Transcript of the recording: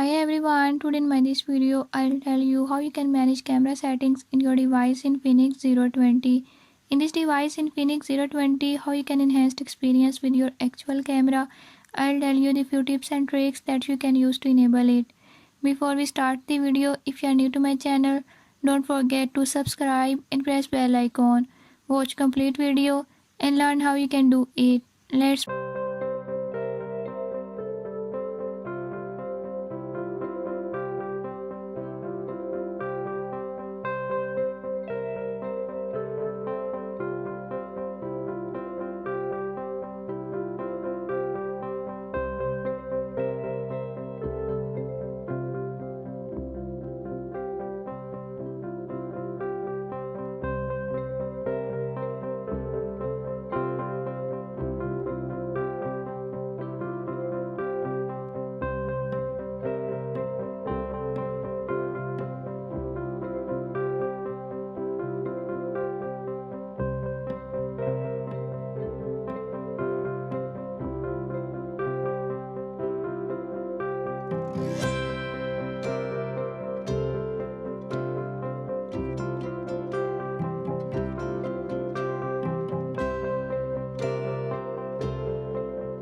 Hi everyone, today in my this video I'll tell you how you can manage camera settings in your device in Infinix Zero 20. In this device in Infinix Zero 20, how you can enhance the experience with your actual camera. I'll tell you the few tips and tricks that you can use to enable it. Before we start the video, if you are new to my channel, don't forget to subscribe and press bell icon. Watch complete video and learn how you can do it. Let's